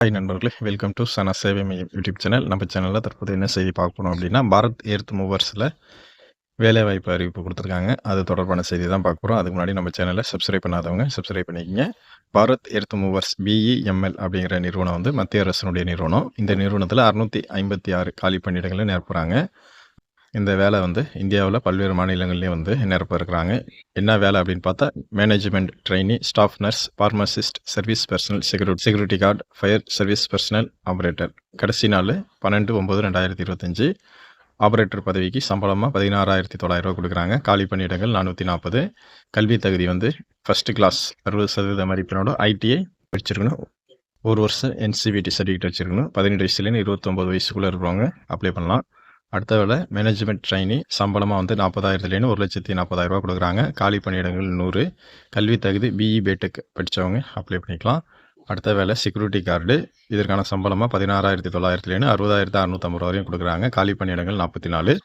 Hi நண்பர்களே! Welcome to சனா சேவை மையம் யூடியூப் சேனல். நம்ம சேனல்ல தற்போது என்ன செய்தி பார்க்க போறோம் அப்படின்னா, பாரத் எர்த் மூவர்ஸ்ல வேலைவாய்ப்பு அறிவிப்பு குடுத்துருக்காங்க. அது தொடர்பான செய்தி தான் பார்க்க போறோம். அதுக்கு முன்னாடி நம்ம சேனல சப்ஸ்கிரைப் பண்ணாதவங்க சப்ஸ்கிரைப் பண்ணிக்கங்க. பாரத் எர்த் மூவர்ஸ் BEML அப்படிங்கிற நிறுவனம் வந்து மத்திய அரசினுடைய நிறுவனம். இந்த நிறுவனத்தில 656 காலி பணியிடங்கள நிரப்புறாங்க. இந்த வேலை வந்து இந்தியாவுல பல்வேறு மாநிலங்கள்லயும் வந்து நிரப்ப இருக்கிறாங்க. என்ன வேலை அப்படின்னு பார்த்தா, management trainee, staff nurse, pharmacist, service personal, security card, fire service personal, operator. கடைசி நாளு 12/9/2025. ஆப்பரேட்டர் பதவிக்கு சம்பளமா ரூ. 16,900 குடுக்குறாங்க. காலி பணியிடங்கள் 440. கல்வி தகுதி வந்து ஃபர்ஸ்ட் கிளாஸ் 60% மதிப்பெண்ணோட ITI படிச்சிருக்கணும். 1 வருஷம் NCVT சர்டிஃபிகேட் வச்சிருக்கணும். 18 வயசுலேருந்து 29 வயசுக்குள்ள இருக்கிறவங்க அப்ளை பண்ணலாம். அடுத்த வேலை மேனேஜ்மென்ட் ட்ரெய்னி, சம்பளமா வந்து 40,000லேருந்து ரூ. 1,40,000 குடுக்குறாங்க. காலி பணியிடங்கள் 100. கல்வி தகுதி BE BTech படிச்சவங்க அப்ளை பண்ணிக்கலாம். அடுத்த வேலை செக்யூரிட்டி கார்டு. இதற்கான சம்பளமா 16,900லேருந்து 60,650 வரையும் குடுக்குறாங்க. காலி பணியிடங்கள் 44.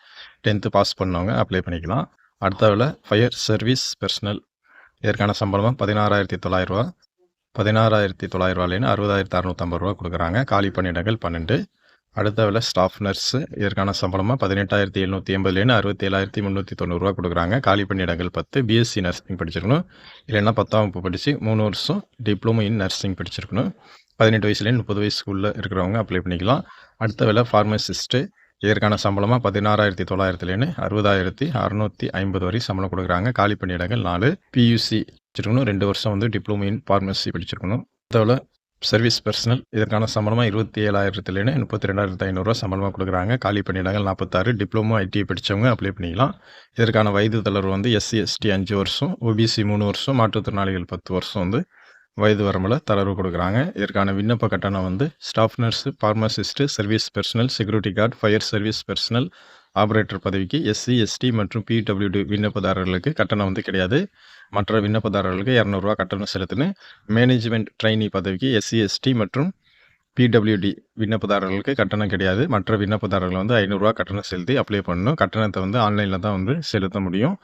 10th பாஸ் பண்ணவங்க அப்ளை பண்ணிக்கலாம். அடுத்த வேலை ஃபயர் சர்வீஸ் பெர்சனல். இதற்கான சம்பளமா ரூ. 16,900 16,900லேருந்து ரூ. 60,650 குடுக்குறாங்க. காலி பணியிடங்கள் 12. அடுத்த வேலை ஸ்டாஃப் நர்ஸு. இதற்கான சம்பளமா ரூ. 18,780லேருந்து ரூ. 67,390 குடுக்குறாங்க. காலி பணியிடங்கள் 10. BSc நர்சிங் படிச்சிருக்கணும். இல்லைன்னா 10ஆம் வகுப்பு படிச்சு 3 வருஷம் டிப்ளமோ இன் நர்சிங் படிச்சிருக்கணும். 18 வயசுலேருந்து 30 வயசுக்குள்ள இருக்கிறவங்க அப்ளை பண்ணிக்கலாம். அடுத்த வேலை பார்மசிஸ்ட்டு. இதற்கான சம்பளமா 16,900லேருந்து 60,650 வரை சம்பளம் குடுக்குறாங்க. காலி பணியிடங்கள் 4. PUC படிச்சிருக்கணும். 2 வருஷம் வந்து டிப்ளமோ இன் பார்மசி படிச்சிருக்கணும். அடுத்த வேலை சர்வீஸ் பெர்சனல். இதற்கான சம்பளமா 27,000லேருந்து 32,500 சம்பளமா குடுக்குறாங்க. காலி பணியிடங்கள் 46. டிப்ளமோ ITI படிச்சவங்க அப்ளை பண்ணிக்கலாம். இதற்கான வயது தளர்வு வந்து SC, ST 5 வருஷம், OBC 3 வருஷம், மாற்றுத்திறனாளிகள் 10 வருஷம் வந்து வயது வரம்புல தளர்வு குடுக்குறாங்க. இதற்கான விண்ணப்ப கட்டணம் வந்து staff nurse, pharmacist, service personal, security guard, fire service personal, operator பதவிக்கு SC, ST மற்றும் PWD விண்ணப்பதாரர்களுக்கு கட்டணம் வந்து கிடையாது. மற்ற விண்ணப்பதாரர்களுக்கு ரூ. 200 கட்டணம் செலுத்தணும். மேனேஜ்மென்ட் ட்ரெய்னி பதவிக்கு SC, ST மற்றும் PWD விண்ணப்பதாரர்களுக்கு கட்டணம் கிடையாது. மற்ற விண்ணப்பதாரர்கள் வந்து ரூ. 500 கட்டணம் செலுத்தி அப்ளை பண்ணணும். கட்டணத்தை வந்து ஆன்லைன்ல தான் வந்து செலுத்த முடியும்.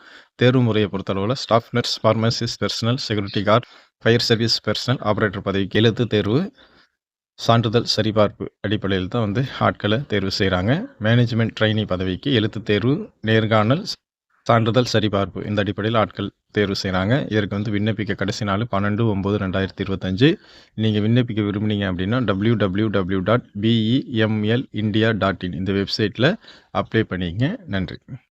தேர்வு முறையை பொறுத்தளவுல staff nurse, pharmacist personal, security guard, fire service personal, operator பதவிக்கு எழுத்து தேர்வு, சான்றிதழ் சரிபார்ப்பு அடிப்படையில் தான் வந்து ஆட்கள தேர்வு செய்றாங்க. மேனேஜ்மென்ட் ட்ரெய்னி பதவிக்கு எழுத்து தேர்வு, நேர்காணல், சான்றிதழ் சரிபார்ப்பு இந்த அடிப்படையில் ஆட்கள் தேர்வு செய்றாங்க. இதற்கு வந்து விண்ணப்பிக்க கடைசி நாள் 12/9/2025. நீங்க விண்ணப்பிக்க விரும்புனீங்க அப்படின்னா www.bemelindia.in இந்த வெப்சைட்ல அப்ளை பண்ணிக்கங்க. நன்றி.